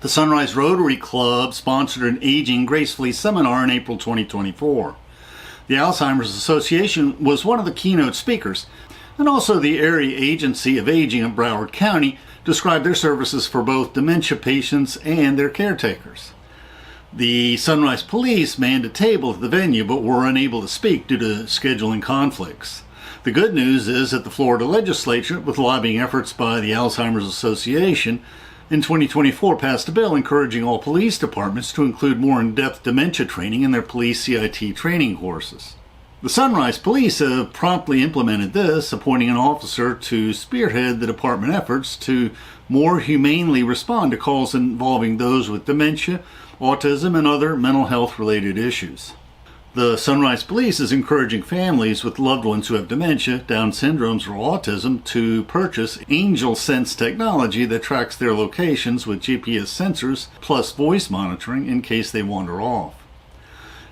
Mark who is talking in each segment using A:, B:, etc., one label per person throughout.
A: The Sunrise Rotary Club sponsored an Aging Gracefully seminar in April 2024. The Alzheimer's Association was one of the keynote speakers, and also the Area Agency of Aging of Broward County described their services for both dementia patients and their caretakers. The Sunrise Police manned a table at the venue but were unable to speak due to scheduling conflicts. The good news is that the Florida legislature, with lobbying efforts by the Alzheimer's Association, in 2024 passed a bill encouraging all police departments to include more in-depth dementia training in their police CIT training courses. The Sunrise Police have promptly implemented this, appointing an officer to spearhead the department efforts to more humanely respond to calls involving those with dementia, autism, and other mental health related issues. The Sunrise Police is encouraging families with loved ones who have dementia, Down syndromes, or autism to purchase Angel Sense technology that tracks their locations with GPS sensors plus voice monitoring in case they wander off.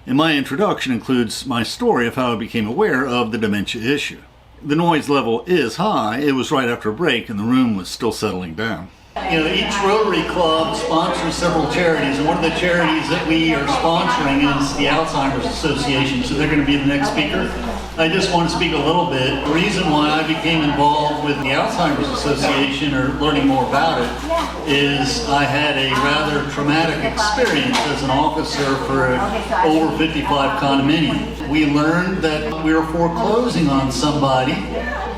A: And my introduction includes my story of how I became aware of the dementia issue. The noise level is high. It was right after a break and the room was still settling down. Each Rotary Club sponsors several charities, and one of the charities that we are sponsoring is the Alzheimer's Association, so they're going to be the next speaker. I just want to speak a little bit. The reason why I became involved with the Alzheimer's Association, or learning more about it, is I had a rather traumatic experience as an officer for an over 55 condominium. We learned that we were foreclosing on somebody,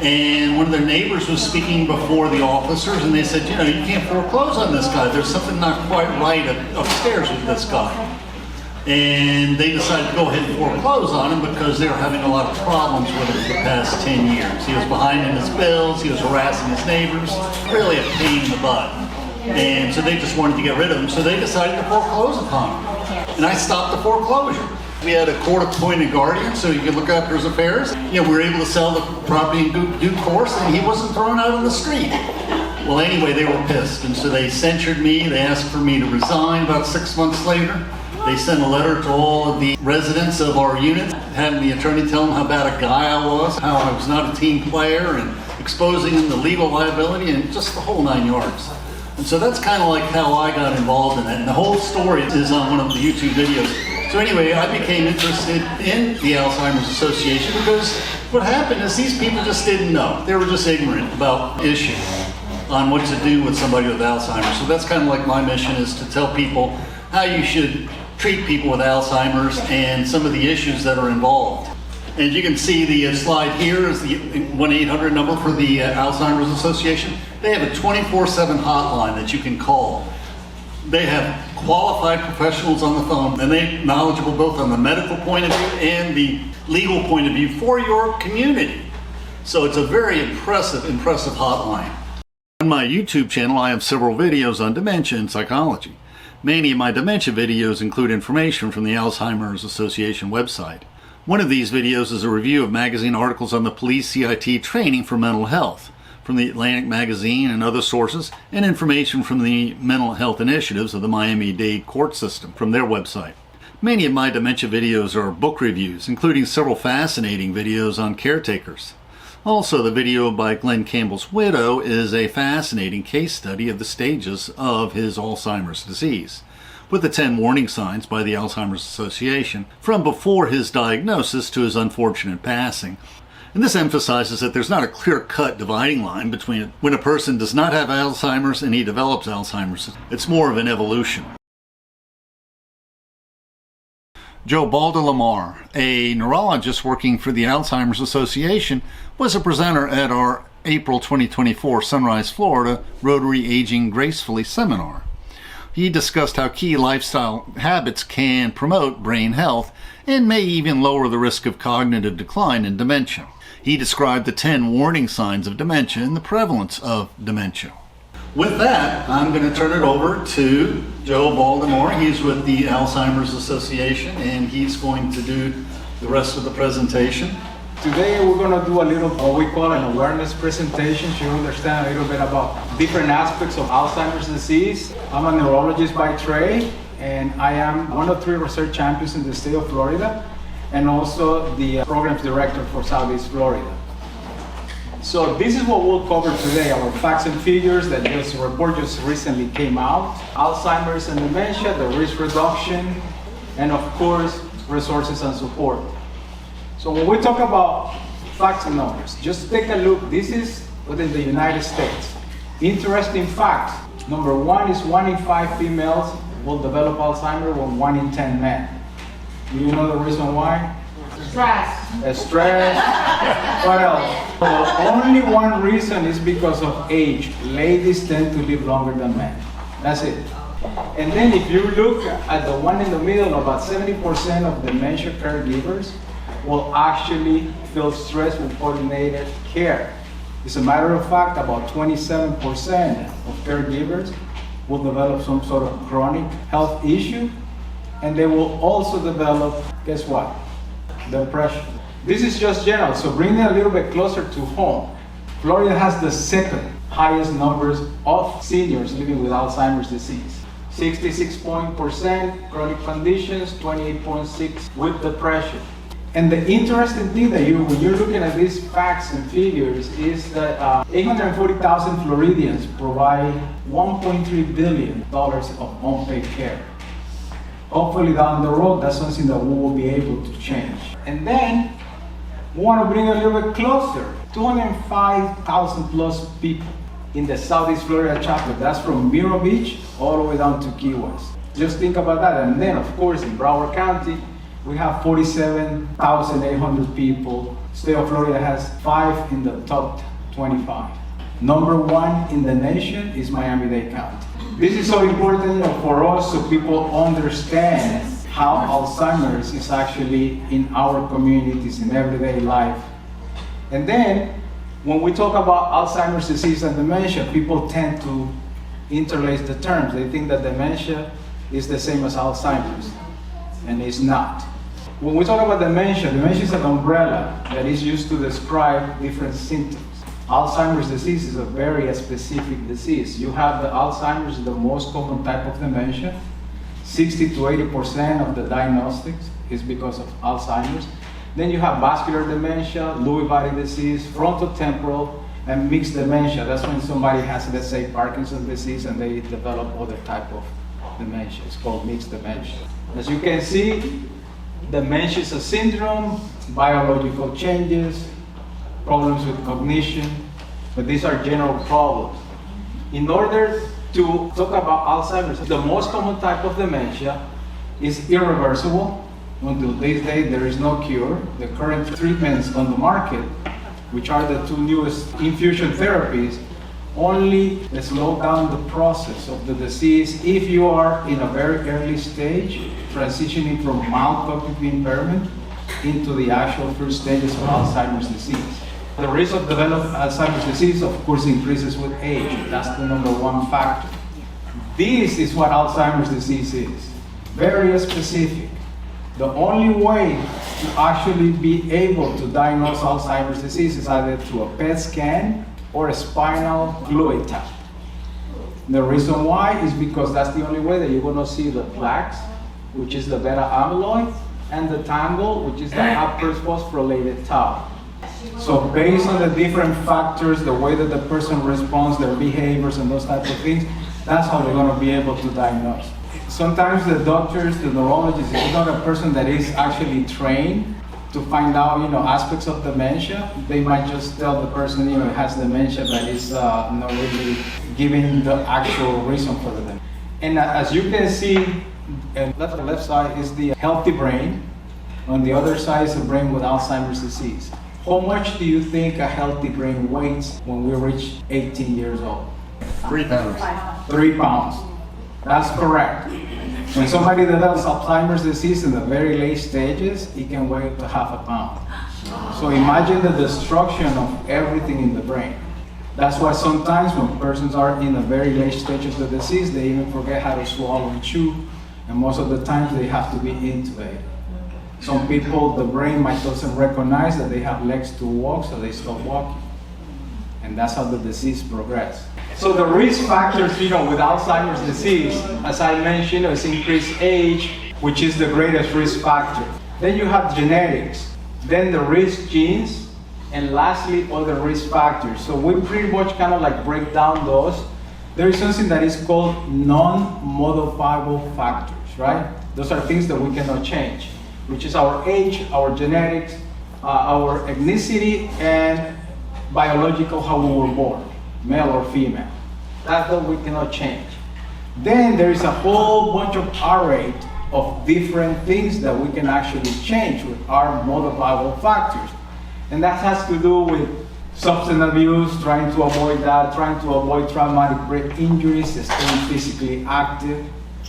A: and one of their neighbors was speaking before the officers, and they said, you can't foreclose on this guy. There's something not quite right upstairs with this guy. And they decided to go ahead and foreclose on him because they were having a lot of problems with him for the past 10 years. He was behind in his bills, he was harassing his neighbors, really a pain in the butt. And so they just wanted to get rid of him, so they decided to foreclose upon him. And I stopped the foreclosure. We had a court-appointed guardian, so he could look after his affairs. We were able to sell the property in due course, and he wasn't thrown out on the street. Well, anyway, they were pissed, and so they censured me. They asked for me to resign about 6 months later. They sent a letter to all of the residents of our unit, having the attorney tell them how bad a guy I was, how I was not a team player, and exposing them to legal liability, and just the whole 9 yards. And so that's kind of like how I got involved in it. And the whole story is on one of the YouTube videos. So anyway, I became interested in the Alzheimer's Association because what happened is these people just didn't know. They were just ignorant about the issue on what to do with somebody with Alzheimer's. So that's kind of like my mission, is to tell people how you should treat people with Alzheimer's and some of the issues that are involved. And you can see the slide here is the 1-800 number for the Alzheimer's Association. They have a 24/7 hotline that you can call. They have qualified professionals on the phone, and they're knowledgeable both on the medical point of view and the legal point of view for your community. So it's a very impressive hotline. On my YouTube channel, I have several videos on dementia and psychology. Many of my dementia videos include information from the Alzheimer's Association website. One of these videos is a review of magazine articles on the police CIT training for mental health from the Atlantic magazine and other sources, and information from the mental health initiatives of the Miami-Dade court system from their website. Many of my dementia videos are book reviews, including several fascinating videos on caretakers. Also, the video by Glenn Campbell's widow is a fascinating case study of the stages of his Alzheimer's disease, with the 10 warning signs by the Alzheimer's Association from before his diagnosis to his unfortunate passing. And this emphasizes that there's not a clear-cut dividing line between when a person does not have Alzheimer's and he develops Alzheimer's. It's more of an evolution. Joe Baldalamar, a neurologist working for the Alzheimer's Association, was a presenter at our April 2024 Sunrise, Florida Rotary Aging Gracefully seminar. He discussed how key lifestyle habits can promote brain health and may even lower the risk of cognitive decline in dementia. He described the 10 warning signs of dementia and the prevalence of dementia. With that, I'm going to turn it over to Joe Baldalamar. He's with the Alzheimer's Association, and he's going to do the rest of the presentation.
B: Today we're going to do a little what we call an awareness presentation to understand a little bit about different aspects of Alzheimer's disease. I'm a neurologist by trade, and I am one of 3 research champions in the state of Florida, and also the programs director for Southeast Florida. So this is what we'll cover today, our facts and figures that report just recently came out. Alzheimer's and dementia, the risk reduction, and of course, resources and support. So when we talk about facts and numbers, just take a look. This is within the United States. Interesting fact, number one is 1 in 5 females will develop Alzheimer's, when 1 in 10 men. Do you know the reason why? Stress. What else? Well, only one reason is because of age. Ladies tend to live longer than men. That's it. And then if you look at the one in the middle, about 70% of dementia caregivers will actually feel stress with coordinated care. As a matter of fact, about 27% of caregivers will develop some sort of chronic health issue, and they will also develop, guess what? Depression. This is just general, so bring it a little bit closer to home. Florida has the second highest numbers of seniors living with Alzheimer's disease. 66% chronic conditions, 28.6 with depression. And the interesting thing that when you're looking at these facts and figures is that 840,000 Floridians provide $1.3 billion of unpaid care. Hopefully down the road, that's something that we will be able to change. And then, we want to bring it a little bit closer. 205,000 plus people in the Southeast Florida chapter. That's from Vero Beach all the way down to Key West. Just think about that. And then, of course, in Broward County, we have 47,800 people. State of Florida has 5 in the top 25. Number 1 in the nation is Miami-Dade County. This is so important for us so people understand how Alzheimer's is actually in our communities, in everyday life. And then, when we talk about Alzheimer's disease and dementia, people tend to interlace the terms. They think that dementia is the same as Alzheimer's, and it's not. When we talk about dementia is an umbrella that is used to describe different symptoms. Alzheimer's disease is a very specific disease. You have the Alzheimer's, the most common type of dementia. 60 to 80% of the diagnostics is because of Alzheimer's. Then you have vascular dementia, Lewy body disease, frontotemporal, and mixed dementia. That's when somebody has, let's say, Parkinson's disease and they develop other type of dementia. It's called mixed dementia. As you can see, dementia is a syndrome, biological changes, problems with cognition, but these are general problems. In order to talk about Alzheimer's, the most common type of dementia is irreversible. Until this day, there is no cure. The current treatments on the market, which are the 2 newest infusion therapies, only slow down the process of the disease if you are in a very early stage, transitioning from mild cognitive impairment into the actual first stages of Alzheimer's disease. The risk of developing Alzheimer's disease, of course, increases with age. That's the number 1 factor. This is what Alzheimer's disease is. Very specific. The only way to actually be able to diagnose Alzheimer's disease is either through a PET scan or a spinal fluid tap. The reason why is because that's the only way that you're going to see the plaques, which is the beta amyloid, and the tangle, which is the hyperphosphorylated tau. So based on the different factors, the way that the person responds, their behaviors and those types of things, that's how they're going to be able to diagnose. Sometimes the doctors, the neurologists, if it's not a person that is actually trained to find out, aspects of dementia, they might just tell the person, has dementia, but is not really giving the actual reason for the dementia. And as you can see, on the left side is the healthy brain. On the other side is the brain with Alzheimer's disease. How much do you think a healthy brain weighs when we reach 18 years old?
A: 3 pounds.
B: 3 pounds. That's correct. When somebody develops Alzheimer's disease in the very late stages, it can weigh up to ½ pound. So imagine the destruction of everything in the brain. That's why sometimes when persons are in the very late stage of the disease, they even forget how to swallow and chew, and most of the times they have to be intubated. Some people, the brain might doesn't recognize that they have legs to walk, so they stop walking. And that's how the disease progresses. So the risk factors, with Alzheimer's disease, as I mentioned, is increased age, which is the greatest risk factor. Then you have genetics, then the risk genes, And lastly, other risk factors. So we pretty much kind of like break down those. There is something that is called non-modifiable factors, right? Those are things that we cannot change, which is our age, our genetics, our ethnicity, and biological how we were born, male or female. That's what we cannot change. Then there is a whole bunch of array of different things that we can actually change with our modifiable factors. And that has to do with substance abuse, trying to avoid that, trying to avoid traumatic brain injuries, staying physically active,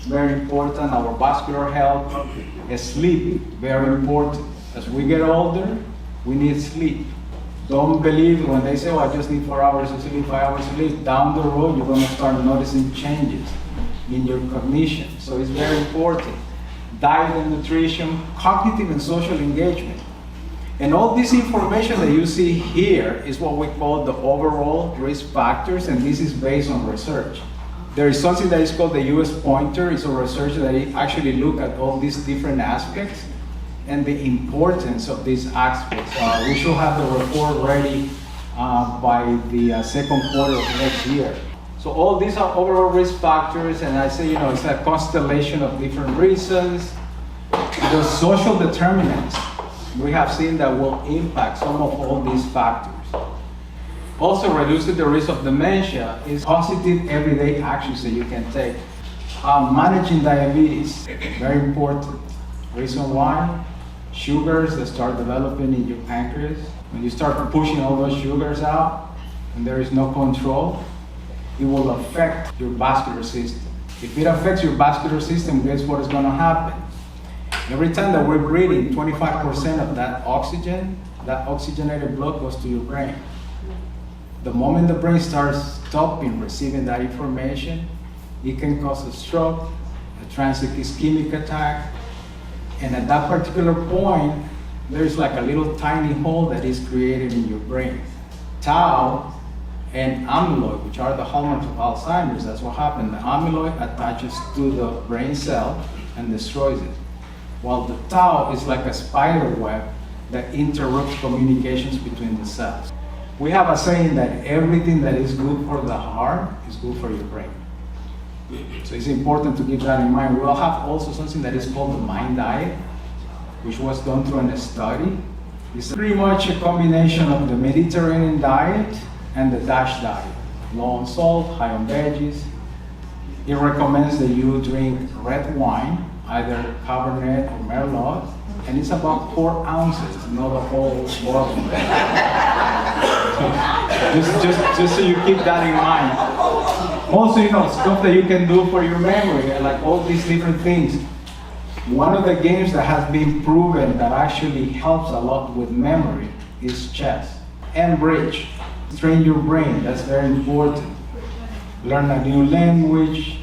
B: very important. Our vascular health, sleep, very important. As we get older, we need sleep. Don't believe when they say, oh, I just need 4 hours of sleep, 5 hours of sleep. Down the road, you're gonna start noticing changes in your cognition. So it's very important. Diet and nutrition, cognitive and social engagement. And all this information that you see here is what we call the overall risk factors, and this is based on research. There is something that is called the US Pointer. It's a research that actually look at all these different aspects and the importance of these aspects. We should have the report ready by the second quarter of next year. So all these are overall risk factors, and I say, it's a constellation of different reasons. The social determinants we have seen that will impact some of all these factors. Also, reducing the risk of dementia is positive everyday actions that you can take. Managing diabetes, very important. Reason why? Sugars that start developing in your pancreas. When you start pushing all those sugars out and there is no control, it will affect your vascular system. If it affects your vascular system, guess what is going to happen? Every time that we're breathing, 25% of that oxygen, that oxygenated blood goes to your brain. The moment the brain starts stopping receiving that information, it can cause a stroke, a transient ischemic attack, and at that particular point, there's like a little tiny hole that is created in your brain. Tau and amyloid, which are the hallmarks of Alzheimer's, that's what happened. The amyloid attaches to the brain cell and destroys it, while the tau is like a spider web that interrupts communications between the cells. We have a saying that everything that is good for the heart is good for your brain. So it's important to keep that in mind. We'll have also something that is called the MIND diet, which was done through a study. It's pretty much a combination of the Mediterranean diet and the DASH diet. Low on salt, high on veggies. It recommends that you drink red wine, either Cabernet or Merlot, and it's about 4 ounces, not a whole bottle. just so you keep that in mind. Also, stuff that you can do for your memory, like all these different things. One of the games that has been proven that actually helps a lot with memory is chess and bridge. Train your brain, that's very important. Learn a new language,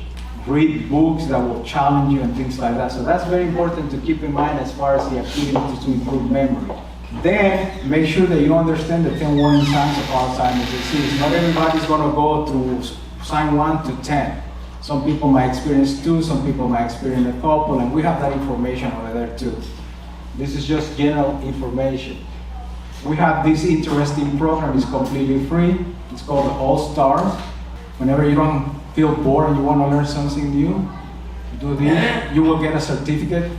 B: read books that will challenge you and things like that. So that's very important to keep in mind as far as the activities to improve memory. Then make sure that you understand the 10 warning signs of Alzheimer's disease. Not everybody's going to go through sign 1 to 10. Some people might experience 2, some people might experience a couple, and we have that information over there too. This is just general information. We have this interesting program, it's completely free. It's called the All Stars. Whenever you don't feel bored and you want to learn something new, do this. You will get a certificate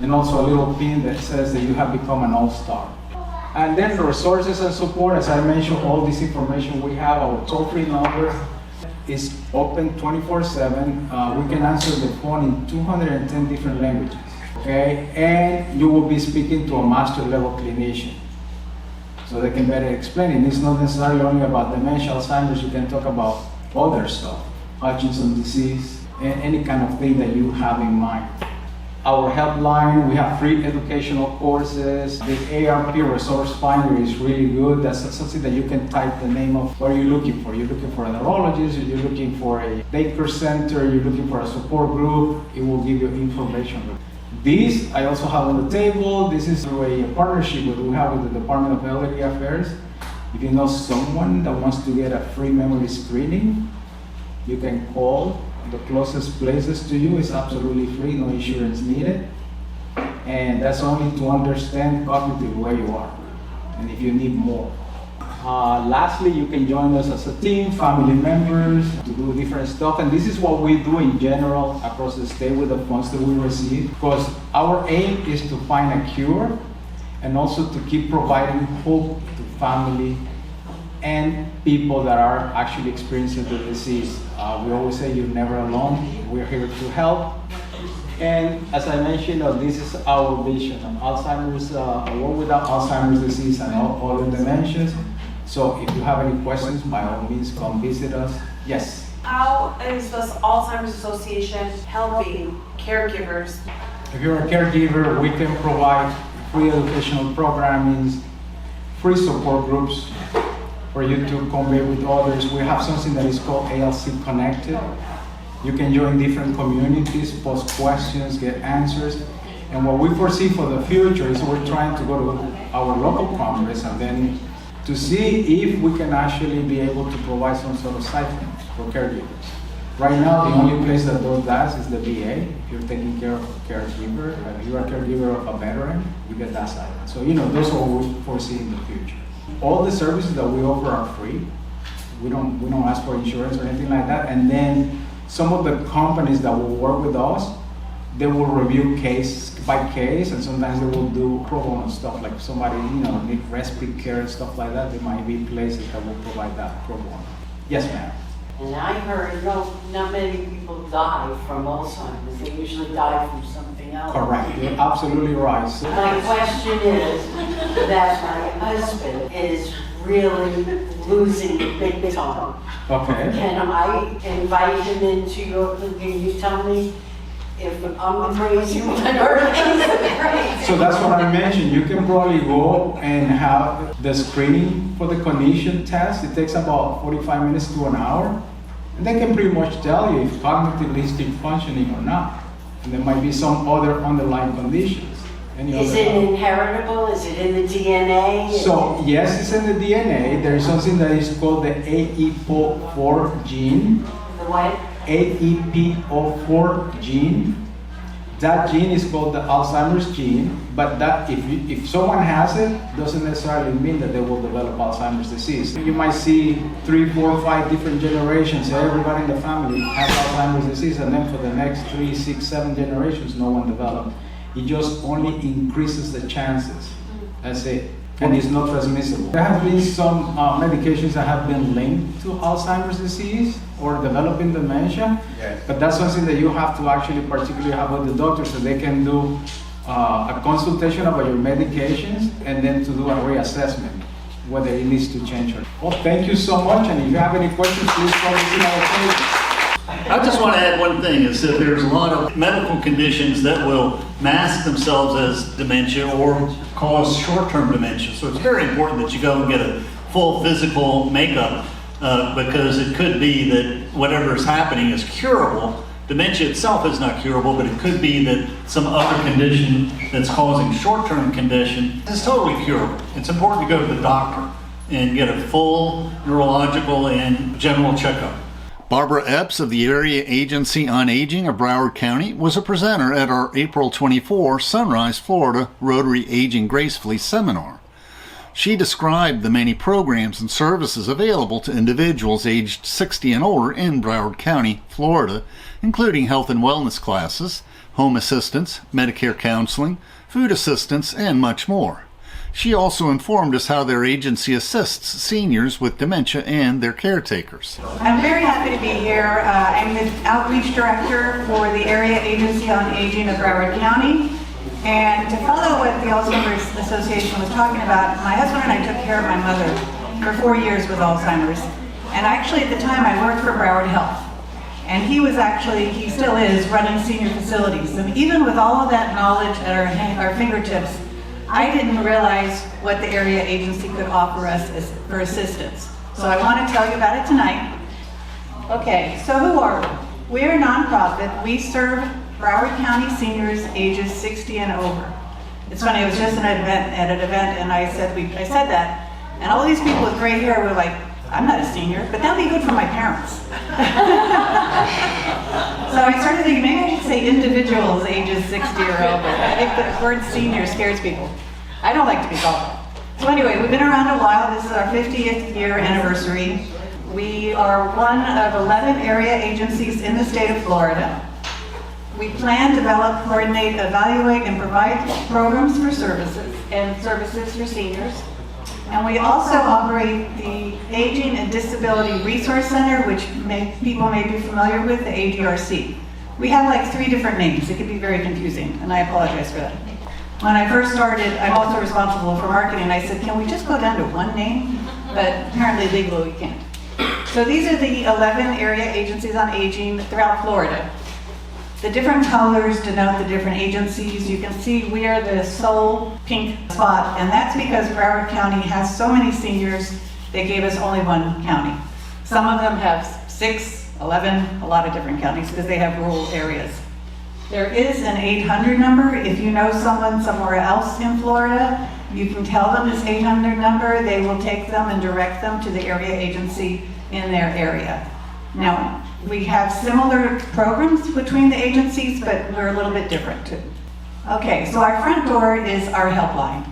B: and also a little pin that says that you have become an all-star. And then the resources and support, as I mentioned, all this information we have, our toll-free number is open 24/7. We can answer the phone in 210 different languages, okay? And you will be speaking to a master level clinician, so they can better explain it. It's not necessarily only about dementia, Alzheimer's, you can talk about other stuff, Hutchinson disease, and any kind of thing that you have in mind. Our helpline, we have free educational courses. The ARP resource finder is really good. That's something that you can type the name of what you're looking for. You're looking for a neurologist, you're looking for a daycare center, you're looking for a support group. It will give you information. This I also have on the table. This is through a partnership that we have with the Department of Elderly Affairs. If you know someone that wants to get a free memory screening, you can call. The closest places to you is absolutely free, no insurance needed. And that's only to understand cognitively where you are and if you need more. Lastly, you can join us as a team, family members, to do different stuff. And this is what we do in general across the state with the funds that we receive. Because our aim is to find a cure and also to keep providing hope to family and people that are actually experiencing the disease. We always say you're never alone. We're here to help. And as I mentioned, this is our vision of Alzheimer's, a world without Alzheimer's disease and all the dementias. So if you have any questions, by all means, come visit us. Yes?
C: How is this Alzheimer's Association helping caregivers?
B: If you're a caregiver, we can provide free educational programming, free support groups for you to convey with others. We have something that is called ALC Connected. You can join different communities, post questions, get answers. And what we foresee for the future is we're trying to go to our local congress and then to see if we can actually be able to provide some sort of stipend for caregivers. Right now, the only place that does that is the VA. If you're taking care of a caregiver, if you're a caregiver of a veteran, you get that stipend. So, those are what we foresee in the future. All the services that we offer are free. We don't ask for insurance or anything like that. And then some of the companies that will work with us, they will review case by case, and sometimes they will do pro bono stuff, like somebody, need respite care and stuff like that. There might be places that will provide that pro bono. Yes, ma'am.
D: And I heard, not many people die from Alzheimer's. They usually die from something else.
B: Correct. You're absolutely right. So
D: my question is that my husband is really losing big time.
B: Okay.
D: Can I invite him into your, can you tell me if I'm crazy or crazy?
B: So that's what I mentioned. You can probably go and have the screening for the cognition test. It takes about 45 minutes to an hour. And they can pretty much tell you if cognitively he's still functioning or not. And there might be some other underlying conditions.
D: Is it inheritable? Is it in the DNA?
B: So yes, it's in the DNA. There is something that is called the AEP4 gene.
D: The what?
B: AEP04 gene. That gene is called the Alzheimer's gene, but that if someone has it, doesn't necessarily mean that they will develop Alzheimer's disease. You might see 3, 4, 5 different generations. Everybody in the family has Alzheimer's disease, and then for the next 3, 6, 7 generations, no one developed. It just only increases the chances. That's it. And it's not transmissible. There have been some medications that have been linked to Alzheimer's disease or developing dementia, yes. But that's something that you have to actually particularly have with the doctor so they can do a consultation about your medications and then to do a reassessment, whether it needs to change or not. Well, thank you so much, and if you have any questions, please call us in our page.
A: I just want to add one thing, is that there's a lot of medical conditions that will mask themselves as dementia or cause short-term dementia. So it's very important that you go and get a full physical makeup because it could be that whatever is happening is curable. Dementia itself is not curable, but it could be that some other condition that's causing short-term condition is totally curable. It's important to go to the doctor and get a full neurological and general checkup. Barbara Epps of the Area Agency on Aging of Broward County was a presenter at our April 24 Sunrise, Florida Rotary Aging Gracefully Seminar. She described the many programs and services available to individuals aged 60 and older in Broward County, Florida, including health and wellness classes, home assistance, Medicare Counseling, food assistance, and much more. She also informed us how their agency assists seniors with dementia and their caretakers.
E: I'm very happy to be here. I'm the Outreach Director for the Area Agency on Aging of Broward County. And to follow what the Alzheimer's Association was talking about, my husband and I took care of my mother for 4 years with Alzheimer's. And actually at the time I worked for Broward Health. And he still is, running senior facilities. And even with all of that knowledge at our fingertips, I didn't realize what the area agency could offer us for assistance. So I want to tell you about it tonight. Okay, so who are we? We're a nonprofit. We serve Broward County seniors ages 60 and over. It's funny, I was just at an event and I said that, and all these people with gray hair were like, I'm not a senior, but that'll be good for my parents. So I started thinking, maybe I should say individuals ages 60 or over. I think the word senior scares people. I don't like to be called that. So anyway, we've been around a while. This is our 50th year anniversary. We are one of 11 area agencies in the state of Florida. We plan, develop, coordinate, evaluate, and provide programs for services for seniors. And we also operate the Aging and Disability Resource Center, which people may be familiar with, the AGRC. We have like 3 different names. It can be very confusing, and I apologize for that. When I first started, I'm also responsible for marketing. I said, can we just go down to one name? But apparently legally we can't. So these are the 11 area agencies on aging throughout Florida. The different colors denote the different agencies. You can see we are the sole pink spot, and that's because Broward County has so many seniors, they gave us only 1 county. Some of them have 6, 11, a lot of different counties because they have rural areas. There is an 800 number. If you know someone somewhere else in Florida, you can tell them this 800 number. They will take them and direct them to the area agency in their area. Now, we have similar programs between the agencies, but we're a little bit different too. Okay, so our front door is our helpline.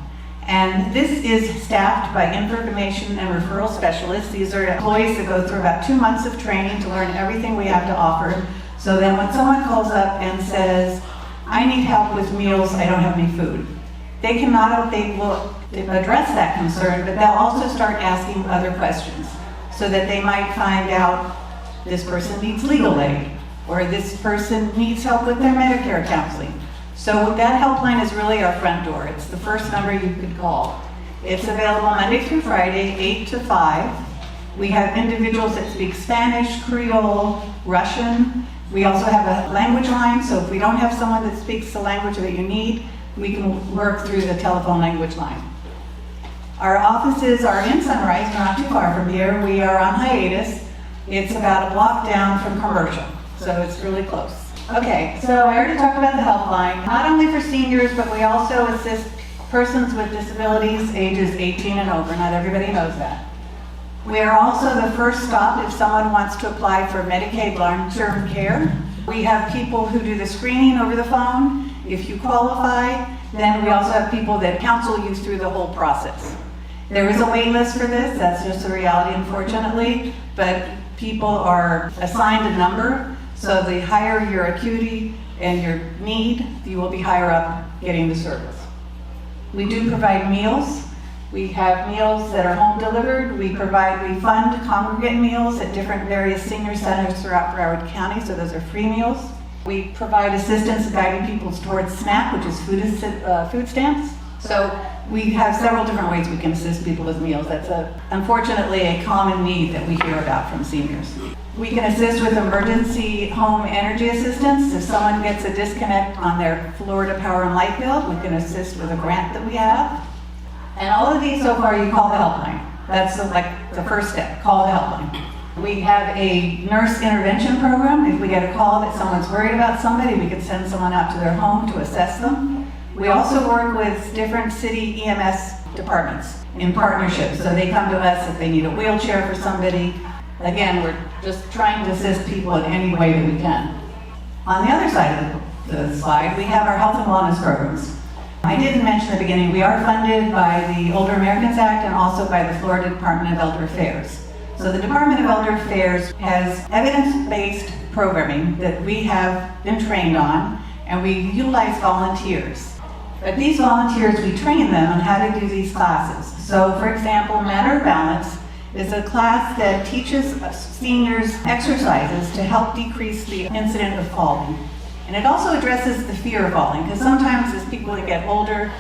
E: And this is staffed by information and referral specialists. These are employees that go through about 2 months of training to learn everything we have to offer. So then when someone calls up and says, I need help with meals, I don't have any food, they will address that concern, but they'll also start asking other questions so that they might find out this person needs legal aid, or this person needs help with their Medicare counseling. So that helpline is really our front door. It's the first number you could call. It's available Monday through Friday, 8 to 5. We have individuals that speak Spanish, Creole, Russian. We also have a language line, so if we don't have someone that speaks the language that you need, we can work through the telephone language line. Our offices are in Sunrise, not too far from here. We are on hiatus. It's about a block down from Commercial, so it's really close. Okay, so I already talked about the helpline. Not only for seniors, but we also assist persons with disabilities ages 18 and over. Not everybody knows that. We are also the first stop if someone wants to apply for Medicaid long-term care. We have people who do the screening over the phone. If you qualify, then we also have people that counsel you through the whole process. There is a wait list for this. That's just a reality, unfortunately, but people are assigned a number, so the higher your acuity and your need, you will be higher up getting the service. We do provide meals. We have meals that are home delivered. We fund congregate meals at different various senior centers throughout Broward County, so those are free meals. We provide assistance guiding people towards SNAP, which is food stamps. So we have several different ways we can assist people with meals. That's unfortunately a common need that we hear about from seniors. We can assist with emergency home energy assistance. If someone gets a disconnect on their Florida Power and Light bill, we can assist with a grant that we have. And all of these so far, you call the helpline. That's like the first step, call the helpline. We have a nurse intervention program. If we get a call that someone's worried about somebody, we can send someone out to their home to assess them. We also work with different city EMS departments in partnership. So they come to us if they need a wheelchair for somebody. Again, we're just trying to assist people in any way that we can. On the other side of the slide, we have our health and wellness programs. I didn't mention at the beginning, we are funded by the Older Americans Act and also by the Florida Department of Elder Affairs. So the Department of Elder Affairs has evidence-based programming that we have been trained on, and we utilize volunteers. But these volunteers, we train them on how to do these classes. So for example, Matter of Balance is a class that teaches seniors exercises to help decrease the incident of falling. And it also addresses the fear of falling, because sometimes as people that get older,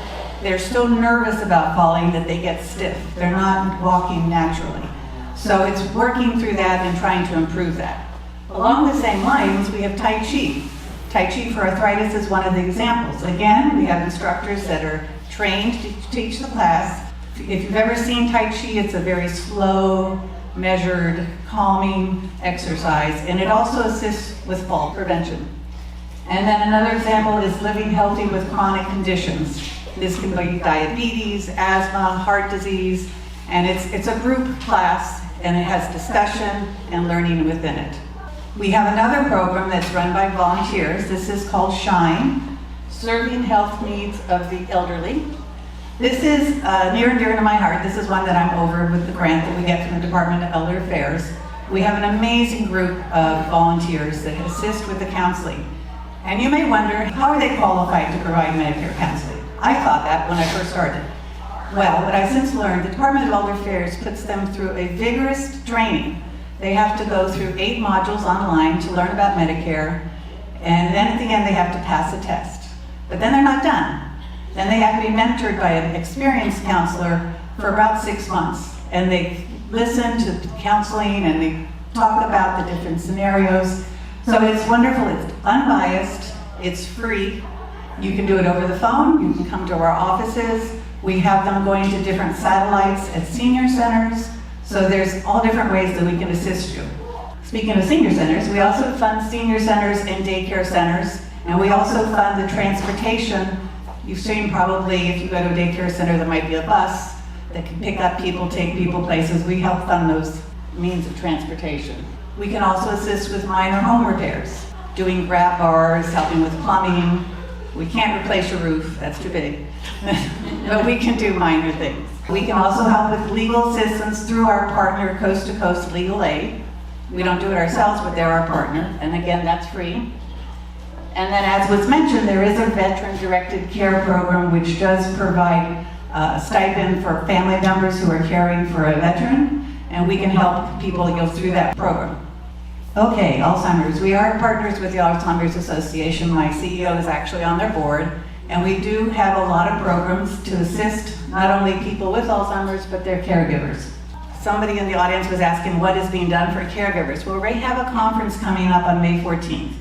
E: they're so nervous about falling that they get stiff. They're not walking naturally. So it's working through that and trying to improve that. Along the same lines, we have Tai Chi. Tai Chi for arthritis is one of the examples. Again, we have instructors that are trained to teach the class. If you've ever seen Tai Chi, it's a very slow, measured, calming exercise, and it also assists with fall prevention. And then another example is living healthy with chronic conditions. This can be diabetes, asthma, heart disease, and it's a group class, and it has discussion and learning within it. We have another program that's run by volunteers. This is called SHINE, Serving Health Needs of the Elderly. This is near and dear to my heart. This is one that I'm over with the grant that we get from the Department of Elder Affairs. We have an amazing group of volunteers that assist with the counseling. And you may wonder, how are they qualified to provide Medicare counseling? I thought that when I first started. Well, what I've since learned, the Department of Elder Affairs puts them through a vigorous training. They have to go through 8 modules online to learn about Medicare, and then at the end they have to pass a test. But then they're not done. Then they have to be mentored by an experienced counselor for about 6 months. And they listen to counseling and they talk about the different scenarios. So it's wonderful, it's unbiased, it's free. You can do it over the phone, you can come to our offices. We have them going to different satellites at senior centers. So there's all different ways that we can assist you. Speaking of senior centers, we also fund senior centers and daycare centers. And we also fund the transportation. You've seen probably, if you go to a daycare center, there might be a bus that can pick up people, take people places. We help fund those means of transportation. We can also assist with minor home repairs, doing grab bars, helping with plumbing. We can't replace your roof, that's too big. But we can do minor things. We can also help with legal assistance through our partner, Coast to Coast Legal Aid. We don't do it ourselves, but they're our partner. And again, that's free. And then, as was mentioned, there is a veteran-directed care program which does provide a stipend for family members who are caring for a veteran, and we can help people go through that program. Okay, Alzheimer's. We are partners with the Alzheimer's Association. My CEO is actually on their board, and we do have a lot of programs to assist not only people with Alzheimer's, but their caregivers. Somebody in the audience was asking what is being done for caregivers. Well, we have a conference coming up on May 14th.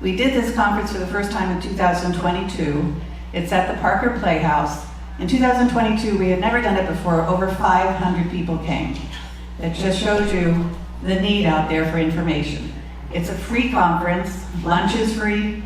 E: We did this conference for the first time in 2022. It's at the Parker Playhouse. In 2022, we had never done it before. Over 500 people came. It just shows you the need out there for information. It's a free conference. Lunch is free.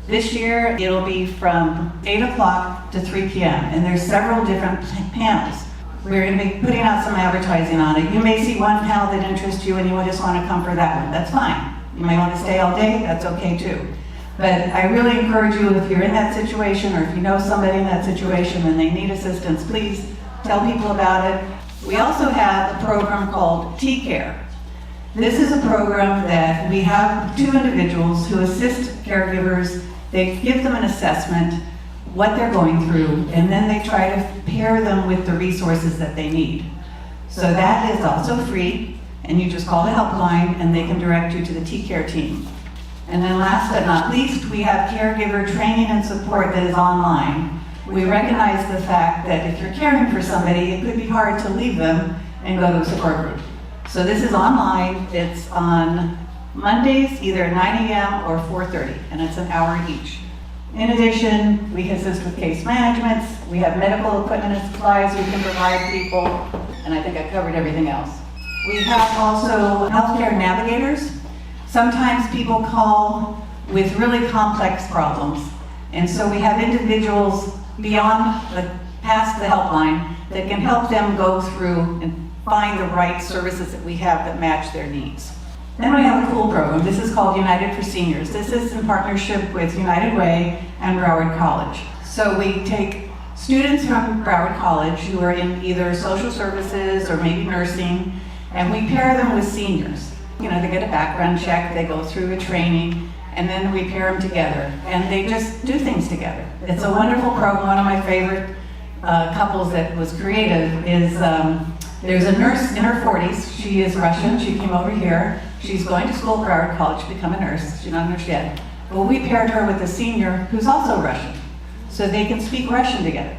E: This year, it'll be from 8 o'clock to 3 p.m. And there's several different panels. We're going to be putting out some advertising on it. You may see one panel that interests you and you just want to come for that one. That's fine. You may want to stay all day, that's okay too. But I really encourage you, if you're in that situation or if you know somebody in that situation and they need assistance, please tell people about it. We also have a program called T-Care. This is a program that we have 2 individuals who assist caregivers. They give them an assessment, what they're going through, and then they try to pair them with the resources that they need. So that is also free. And you just call the helpline and they can direct you to the T-Care team. And then last but not least, we have caregiver training and support that is online. We recognize the fact that if you're caring for somebody, it could be hard to leave them and go to a support group. So this is online. It's on Mondays, either 9 a.m. or 4:30, and it's an hour each. In addition, we assist with case management. We have medical equipment and supplies we can provide people, and I think I covered everything else. We have also healthcare navigators. Sometimes people call with really complex problems. And so we have individuals past the helpline that can help them go through and find the right services that we have that match their needs. Then we have a cool program. This is called United for Seniors. This is in partnership with United Way and Broward College. So we take students from Broward College who are in either social services or maybe nursing, and we pair them with seniors. They get a background check, they go through a training, and then we pair them together. And they just do things together. It's a wonderful program. One of my favorite couples that was creative is, there's a nurse in her 40s. She is Russian. She came over here. She's going to school at Broward College to become a nurse. She's not a nurse yet. But we paired her with a senior who's also Russian. So they can speak Russian together.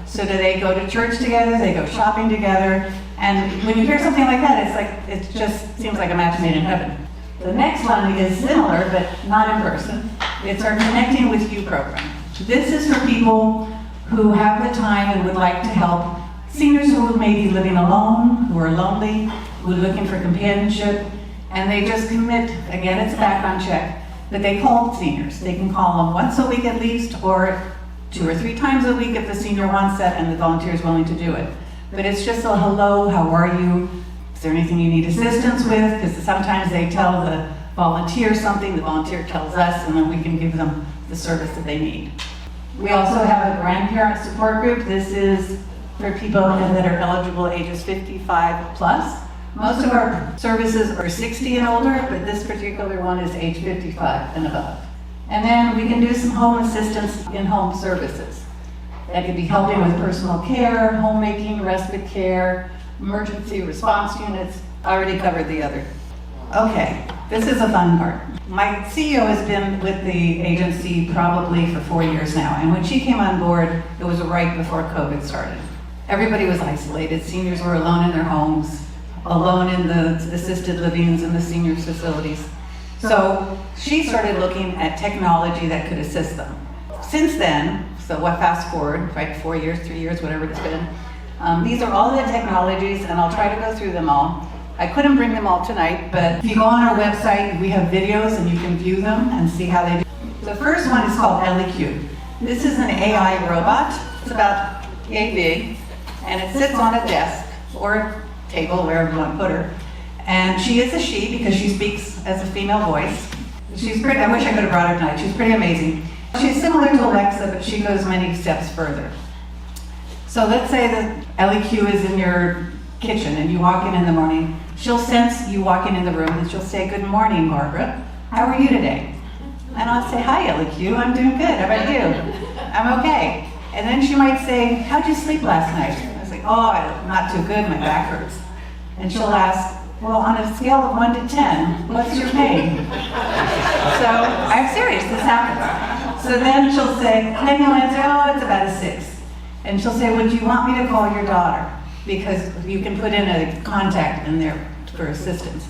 E: So do they go to church together, they go shopping together, and when you hear something like that, it just seems like a match made in heaven. The next one is similar, but not in person. It's our Connecting With You program. This is for people who have the time and would like to help seniors who may be living alone, who are lonely, who are looking for companionship, and they just commit. Again, it's a background check, but they call seniors. They can call them once a week at least, or 2 or 3 times a week if the senior wants that and the volunteer is willing to do it. But it's just a hello, how are you? Is there anything you need assistance with? Because sometimes they tell the volunteer something, the volunteer tells us, and then we can give them the service that they need. We also have a grandparent support group. This is for people that are eligible ages 55 plus. Most of our services are 60 and older, but this particular one is age 55 and above. And then we can do some home assistance in-home services. That could be helping with personal care, homemaking, respite care, emergency response units. I already covered the other. Okay, this is a fun part. My CEO has been with the agency probably for 4 years now, and when she came on board, it was right before COVID started. Everybody was isolated. Seniors were alone in their homes, alone in the assisted livings and the seniors facilities. So she started looking at technology that could assist them. Since then, so what fast forward, right, 4 years, 3 years, whatever it's been, these are all the technologies, and I'll try to go through them all. I couldn't bring them all tonight, but if you go on our website, we have videos and you can view them and see how they do. The first one is called LEQ. This is an AI robot. It's about yay big, and it sits on a desk or a table, wherever you want to put her. And she is a she because she speaks as a female voice. She's pretty, I wish I could have brought her tonight. She's pretty amazing. She's similar to Alexa, but she goes many steps further. So let's say that LEQ is in your kitchen and you walk in the morning. She'll sense you walking in the room and she'll say, "Good morning, Barbara. How are you today?" And I'll say, "Hi, LEQ. I'm doing good. How about you?" "I'm okay." And then she might say, "How'd you sleep last night?" I was like, "Oh, not too good. My back hurts." And she'll ask, "Well, on a scale of 1 to 10, what's your pain?" So I'm serious. This happens. So then she'll say, then you'll answer, "Oh, it's about a 6." And she'll say, "Would you want me to call your daughter? Because you can put in a contact in there for assistance."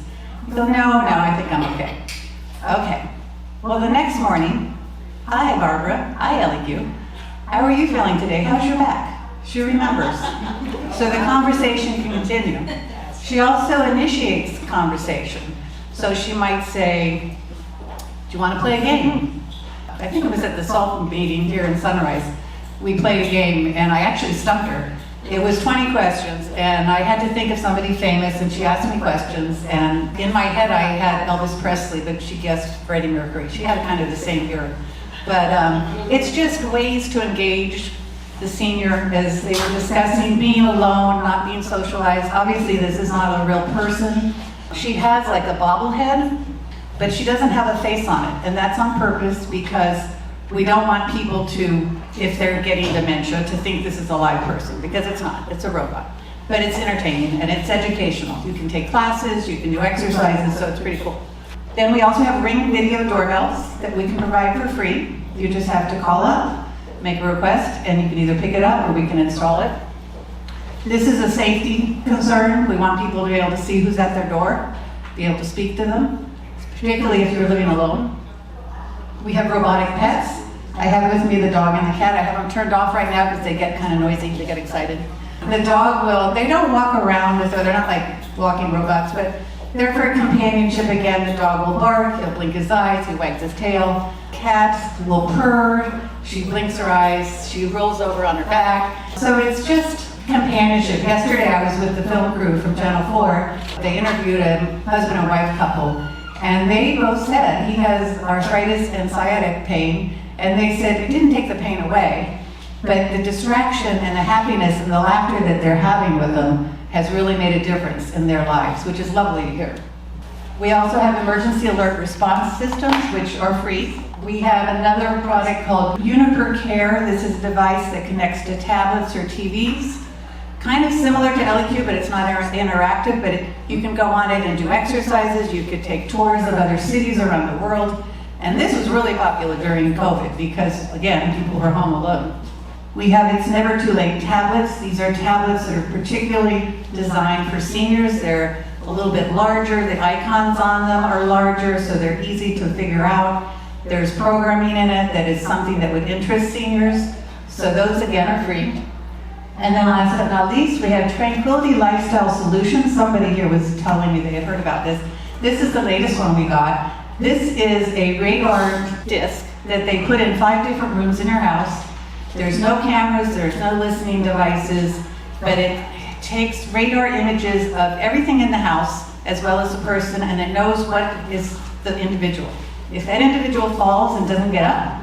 E: So no, I think I'm okay. Okay. Well, the next morning, "Hi, Barbara. Hi, LEQ. How are you feeling today? How's your back?" She remembers. So the conversation can continue. She also initiates conversation. So she might say, "Do you want to play a game?" I think it was at the SALT meeting here in Sunrise. We played a game, and I actually stumped her. It was 20 questions, and I had to think of somebody famous, and she asked me questions, and in my head I had Elvis Presley, but she guessed Freddie Mercury. She had kind of the same era. But it's just ways to engage the senior as they were discussing being alone, not being socialized. Obviously, this is not a real person. She has like a bobblehead, but she doesn't have a face on it, and that's on purpose because we don't want people to, if they're getting dementia, to think this is a live person, because it's not, it's a robot. But it's entertaining and it's educational. You can take classes, you can do exercises, so it's pretty cool. Then we also have Ring video doorbells that we can provide for free. You just have to call up, make a request, and you can either pick it up or we can install it. This is a safety concern. We want people to be able to see who's at their door, be able to speak to them, particularly if you're living alone. We have robotic pets. I have with me the dog and the cat. I have them turned off right now because they get kind of noisy, they get excited. The dog will, they don't walk around with her, they're not like walking robots, but they're for companionship again. The dog will bark, he'll blink his eyes, he wags his tail. Cat will purr, she blinks her eyes, she rolls over on her back. So it's just companionship. Yesterday I was with the film crew from Channel 4. They interviewed a husband and wife couple, and they both said he has arthritis and sciatic pain, and they said it didn't take the pain away, but the distraction and the happiness and the laughter that they're having with them has really made a difference in their lives, which is lovely to hear. We also have emergency alert response systems, which are free. We have another product called Uniper Care. This is a device that connects to tablets or TVs. Kind of similar to LEQ, but it's not interactive, but you can go on it and do exercises. You could take tours of other cities around the world. And this was really popular during COVID because, again, people were home alone. We have It's Never Too Late tablets. These are tablets that are particularly designed for seniors. They're a little bit larger. The icons on them are larger, so they're easy to figure out. There's programming in it that is something that would interest seniors. So those, again, are free. And then last but not least, we have Tranquility Lifestyle Solutions. Somebody here was telling me they had heard about this. This is the latest one we got. This is a radar disc that they put in 5 different rooms in your house. There's no cameras, there's no listening devices, but it takes radar images of everything in the house as well as the person, and it knows what is the individual. If that individual falls and doesn't get up,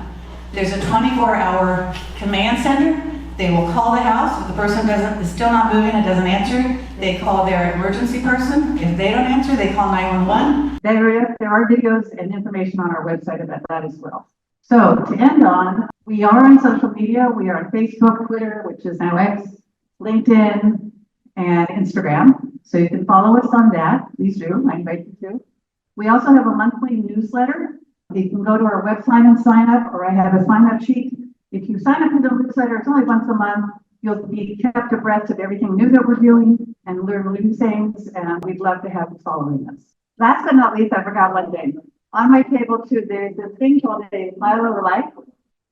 E: There's a 24-hour command center. They will call the house. If the person is still not moving and doesn't answer, they call their emergency person. If they don't answer, they call 911.
F: There are videos and information on our website about that as well. So to end on, we are on social media. We are on Facebook, Twitter, which is now X, LinkedIn, and Instagram. So you can follow us on that. Please do. I invite you to. We also have a monthly newsletter. You can go to our website and sign up, or I have a sign-up sheet. If you sign up for the newsletter, it's only once a month. You'll be kept abreast of everything new that we're doing and learn new things, and we'd love to have you following us. Last but not least, I forgot one thing. On my table too, there's this thing called a file of life.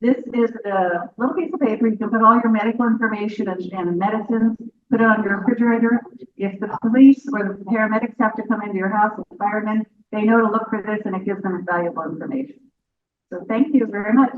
F: This is a little piece of paper. You can put all your medical information and medicines, put it on your refrigerator. If the police or the paramedics have to come into your house, the firemen, they know to look for this, and it gives them valuable information. So thank you very much.